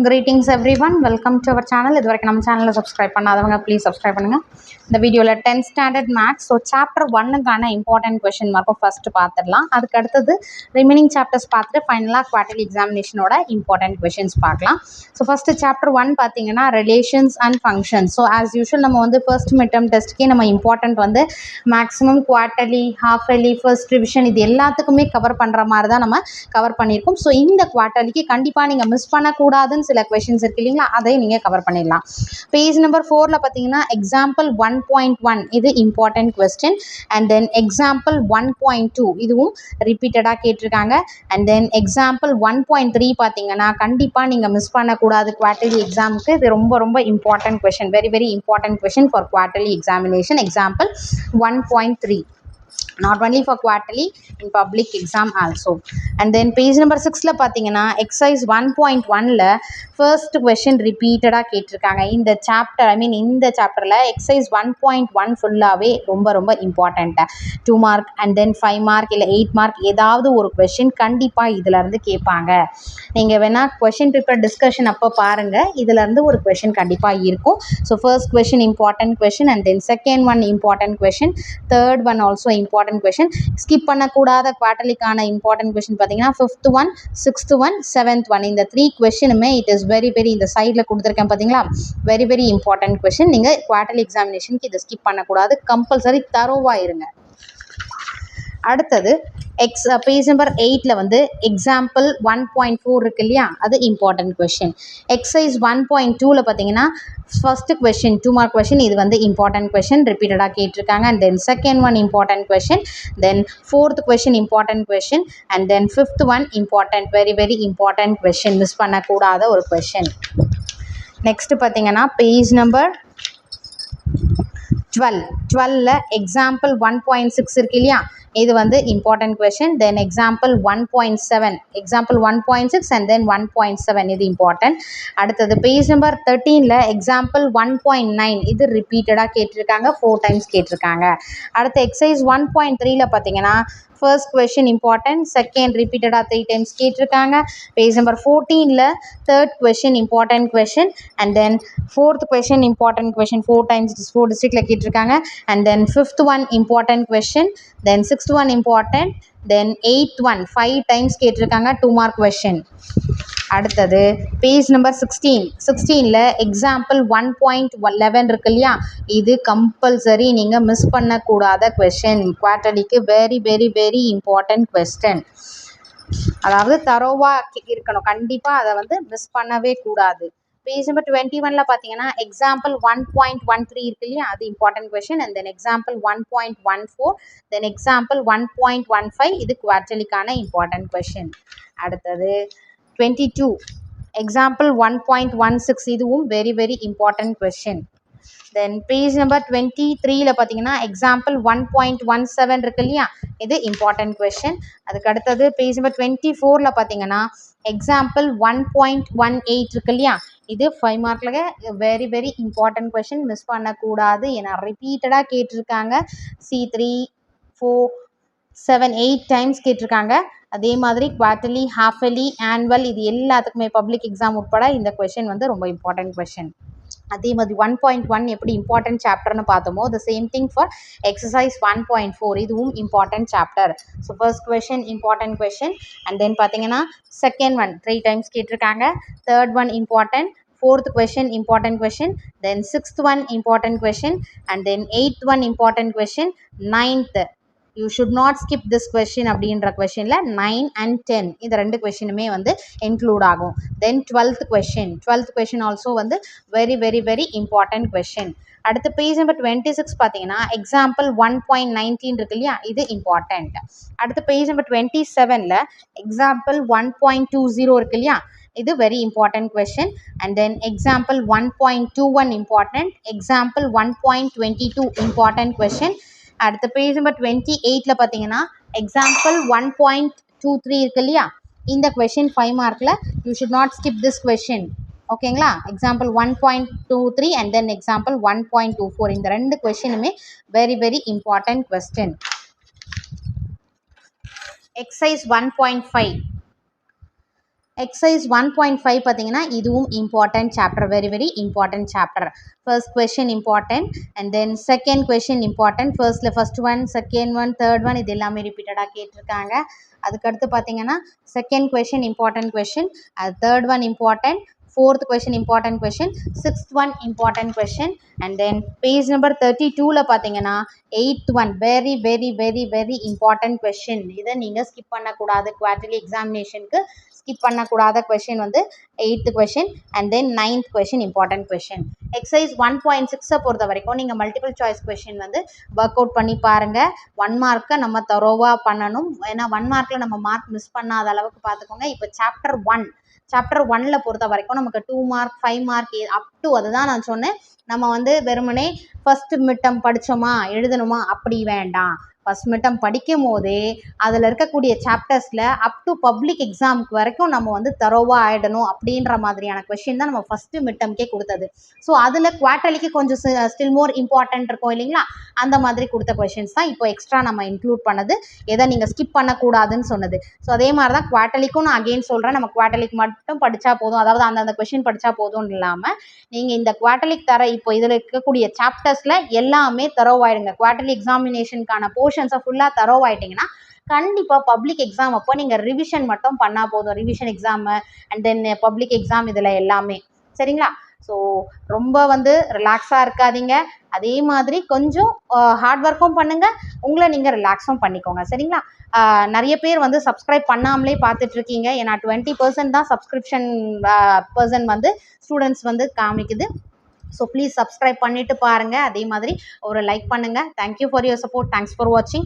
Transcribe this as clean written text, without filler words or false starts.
Greetings everyone, welcome to our channel. இது வரைக்கும் நம்ம சேனலை சப்ஸ்கிரைப் பண்ணாதவங்க ப்ளீஸ் சப்ஸ்கிரைப் பண்ணுங்கள். இந்த வீடியோவில் 10th ஸ்டாண்டர்ட் மேக்ஸ் சாப்டர் 1க்கான இம்பார்ட்டன்ட் கொஷின் மார்க்கும் ஃபஸ்ட்டு பார்த்துடலாம். அதுக்கு அடுத்தது ரிமைனிங் சாப்டர்ஸ் பார்த்துட்டு ஃபைனலாக குவார்டர்லி எக்ஸாமினேஷனோட இம்பார்ட்டன்ட் கொஷின்ஸ் பார்க்கலாம். ஃபஸ்ட்டு சாப்டர் 1 பார்த்தீங்கன்னா relations and functions. As usual நம்ம ஃபர்ஸ்ட் மிட்டம் டெஸ்ட்டுக்கே நம்ம important maximum quarterly, half yearly, first revision இது எல்லாத்துக்குமே கவர் பண்ணுற மாதிரி தான் நம்ம கவர் பண்ணியிருக்கோம். இந்த குவார்டர்லிக்கு கண்டிப்பாக நீங்கள் மிஸ் பண்ணக்கூடாதுன்னு சில கொஷின்ஸ் இருக்கு இல்லைங்களா, அதையும் நீங்கள் கவர் பண்ணிடலாம். பேஜ் நம்பர் 4ல் பார்த்தீங்கன்னா எக்ஸாம்பிள் 1.1 இது important question. And then example 1.2 இதுவும் ரிப்பீட்டடாக கேட்டிருக்காங்க. அண்ட் தென் எக்ஸாம்பிள் 1.3 பார்த்தீங்கன்னா கண்டிப்பாக நீங்கள் மிஸ் பண்ணக்கூடாது குவார்டர்லி எக்ஸாமுக்கு. இது ரொம்ப ரொம்ப important question, very very important question for quarterly examination. Example 1.3 not only for quarterly, in public exam also. And then page number 6ல பார்த்தீங்கன்னா exercise 1.1ல first question repeated கேட்டிருக்காங்க. இந்த சாப்டர் இந்த சாப்டரில் exercise 1.1 ஃபுல்லாகவே ரொம்ப ரொம்ப important. 2 mark and then 5 mark இல்லை 8 mark ஏதாவது ஒரு கொஷின் கண்டிப்பாக இதிலேருந்து கேட்பாங்க. நீங்கள் வேணால் கொஷின் பேப்பர் டிஸ்கஷன் அப்போ பாருங்கள், இதிலேருந்து ஒரு கொஷின் கண்டிப்பாக இருக்கும். First question important question and then second one important question, third one also important question. Skip பண்ணக்கூடாத குவார்டர்லிக்கான இம்பார்ட்டன்ட் கொஷின் பார்த்தீங்கன்னா 5th one, 6th one, 7th one. இந்த 3 கொஷினுமே இட் இஸ் வெரி வெரி, இந்த சைடில் கொடுத்துருக்கேன் பார்த்தீங்களா, வெரி வெரி இம்பார்ட்டன்ட் கொஷின். நீங்கள் குவார்டர்லி எக்ஸாமினேஷனுக்கு இதை ஸ்கிப் பண்ணக்கூடாது, கம்பல்சரி தரோவாக இருங்க. அடுத்தது பேஜ் நம்பர் 8ல் எக்ஸாம்பிள் 1.4 இருக்கு இல்லையா, அது இம்பார்ட்டன்ட் கொஷின். எக்ஸசைஸ் 1.2ல் பார்த்தீங்கன்னா ஃபஸ்ட்டு கொஷின் 2 மார்க் கொஷின், இது இம்பார்ட்டன்ட் கொஷின் ரிப்பீட்டடாக கேட்டிருக்காங்க. And then second one important question, then fourth question important question, and then fifth one important, very very important question, miss பண்ணக்கூடாத ஒரு கொஷின். நெக்ஸ்ட்டு பார்த்தீங்கன்னா page number 12ல் எக்ஸாம்பிள் 1.6 இருக்கு இல்லையா, இது important question. Then example 1.7, example 1.6 and then 1.7 இது important. அடுத்தது பேஜ் நம்பர் 13ல் எக்ஸாம்பிள் 1.9 இது ரிப்பீட்டடாக கேட்டிருக்காங்க, 4 டைம்ஸ் கேட்டிருக்காங்க. அடுத்த எக்ஸசைஸ் 1.3ல் பார்த்தீங்கன்னா ஃபர்ஸ்ட் கொஷின் இம்பார்ட்டன்ட், செகண்ட் ரிப்பீட்டடாக 3 டைம்ஸ் கேட்டிருக்காங்க. பேஜ் நம்பர் 14ல் third question important question and then fourth question important question 4 times 4 டிஸ்ட்ரிக்டில் கேட்டிருக்காங்க. And then fifth one important question, then sixth one important, then eighth one 5 times கேட்டிருக்காங்க, 2 mark question. அடுத்தது page number 16ல் example 1.11 இருக்கு இல்லையா, இது compulsory நீங்கள் miss பண்ணக்கூடாத கொஷின், குவார்டர்லிக்கு very very very important question. அதாவது தரோவாக இருக்கணும், கண்டிப்பாக அதை மிஸ் பண்ணவே கூடாது. பேஜ் நம்பர் 21ல் பார்த்தீங்கன்னா எக்ஸாம்பிள் 1.13 இருக்கு இல்லையா, அது important question. And then example 1.14, then example 1.15 இது குவார்டர்லிக்கான இம்பார்ட்டன்ட் கொஷின். அடுத்தது 22 எக்ஸாம்பிள் 1.16 இதுவும் very very important question. Then page number 23ல் பார்த்தீங்கன்னா எக்ஸாம்பிள் 1.17 இருக்கு இல்லையா, இது இம்பார்ட்டன்ட் கொஷின். அதுக்கு அடுத்தது பேஜ் நம்பர் 24ல் பார்த்தீங்கன்னா எக்ஸாம்பிள் 1.18 இருக்கு இல்லையா, இது 5 மார்க்கில் very very important question, miss பண்ணக்கூடாது. ஏன்னா ரிப்பீட்டடாக கேட்டிருக்காங்க, C3 4 7 8 டைம்ஸ் கேட்டிருக்காங்க. அதே மாதிரி குவார்டர்லி, ஹாஃப் இயர்லி, ஆனுவல் இது எல்லாத்துக்குமே பப்ளிக் எக்ஸாம் உட்பட இந்த கொஷின் ரொம்ப இம்பார்ட்டன்ட் கொஷின். அதே மாதிரி 1.1 எப்படி இம்பார்ட்டன்ட் சாப்டர்னு பார்த்தோமோ the same thing for exercise 1.4 இதுவும் important chapter. First question important question and then பார்த்தீங்கன்னா செகண்ட் ஒன் 3 டைம்ஸ் கேட்டிருக்காங்க, third one important, fourth question important question, then sixth one important question and then eighth one important question, ninth you should not skip this question அப்படின்ற கொஷனில் 9 and 10 இந்த 2 கொஷினுமே include ஆகும். தென் 12th question also very very very important question. அடுத்து page number 26 பார்த்தீங்கன்னா example 1.19 இருக்கு இல்லையா, இது important. அடுத்து page number 27ல் example 1.20 இருக்கு இல்லையா, இது very important question. And then example 1.21 important, example 1.22 important question. அடுத்த பேஜ் நம்பர் 28ல் பார்த்தீங்கன்னா எக்ஸாம்பிள் 1.23 இருக்கு இல்லையா, இந்த கொஷின் 5 மார்க்கில் you should not skip this question. ஓகேங்களா, எக்ஸாம்பிள் 1.23 அண்ட் தென் எக்ஸாம்பிள் 1.24 இந்த 2 கொஷினுமே very very important question. Exercise 1.5 exercise 1.5 பார்த்தீங்கன்னா இதுவும் important chapter, very very important chapter. First question important and then second question important. First one, second one, third one இது எல்லாமே ரிப்பீட்டடாக கேட்டிருக்காங்க. அதுக்கடுத்து பார்த்தீங்கன்னா செகண்ட் கொஷின் இம்பார்ட்டன்ட் கொஷின், அது third one important, fourth question important question, sixth one important question, and then page number 32ல பார்த்தீங்கன்னா eighth one very very very very important question. இதை நீங்கள் ஸ்கிப் பண்ணக்கூடாது, குவார்டர்லி எக்ஸாமினேஷனுக்கு ஸ்கிப் பண்ணக்கூடாத கொஷின் வந்து eighth question and then ninth question important question. Exercise 1.6 பொறுத்த வரைக்கும் நீங்கள் multiple choice question வந்து work out பண்ணி பாருங்கள். 1 மார்க்கை நம்ம தரோவாக பண்ணணும், ஏன்னா 1 மார்க்கில் நம்ம மார்க் மிஸ் பண்ணாத அளவுக்கு பார்த்துக்கோங்க. இப்போ சாப்டர் 1ல் பொறுத்த வரைக்கும் நமக்கு 2 மார்க் 5 மார்க் அப் டு, அதுதான் நான் சொன்னேன், நம்ம வந்து வெறுமனே ஃபஸ்ட்டு மிட்டம் படித்தோமா எழுதணுமா அப்படி வேண்டாம். ஃபஸ்ட் மிட்டம் படிக்கும் போதே அதில் இருக்கக்கூடிய சாப்டர்ஸில் அப் டு பப்ளிக் எக்ஸாமுக்கு வரைக்கும் நம்ம வந்து தரோவாக ஆகிடணும் அப்படின்ற மாதிரியான கொஷின் தான் நம்ம ஃபஸ்ட்டு மிட்டம்கே கொடுத்தது. ஸோ அதில் குவார்டர்லிக்கு கொஞ்சம் ஸ்டில் மோர் இம்பார்ட்டன்ட் இருக்கும் இல்லைங்களா, அந்த மாதிரி கொடுத்த கொஷின்ஸ் தான் இப்போ எக்ஸ்ட்ரா நம்ம இன்க்ளூட் பண்ணது, எதை நீங்கள் ஸ்கிப் பண்ணக்கூடாதுன்னு சொன்னது. ஸோ அதே மாதிரி தான் குவார்டர்லிக்கும் நான் அகெயின் சொல்கிறேன், நம்ம குவார்டர்லிக்கு மட்டும் படித்தா போதும், அதாவது அந்தந்த கொஷின் படித்தா போதும்னு இல்லாமல் நீங்கள் இந்த குவார்டர்லிக்கு தர இப்போ இதில் இருக்கக்கூடிய சாப்டர்ஸில் எல்லாமே தரோவாயிடுங்க. குவார்டர்லி எக்ஸாமினேஷனுக்கான போர்ஷன்ஸை ஃபுல்லாக தரோவாயிட்டிங்கன்னா கண்டிப்பாக பப்ளிக் எக்ஸாம் அப்போ நீங்கள் ரிவிஷன் மட்டும் பண்ணால் போதும். Revision exam and then public exam இதில் எல்லாமே சரிங்களா. ஸோ ரொம்ப வந்து ரிலாக்ஸாக இருக்காதீங்க, அதே மாதிரி கொஞ்சம் ஹார்ட் ஒர்க்கும் பண்ணுங்கள், உங்களை நீங்கள் ரிலாக்ஸும் பண்ணிக்கோங்க சரிங்களா. நிறைய பேர் வந்து சப்ஸ்கிரைப் பண்ணாமலே பார்த்துட்ருக்கீங்க, ஏன்னா 20% தான் சப்ஸ்கிரிப்ஷன் பர்சன் வந்து ஸ்டூடெண்ட்ஸ் வந்து காமிக்குது. ஸோ ப்ளீஸ் சப்ஸ்கிரைப் பண்ணிவிட்டு பாருங்கள், அதே மாதிரி ஒரு லைக் பண்ணுங்கள். Thank you for your support, thanks for வாட்சிங்.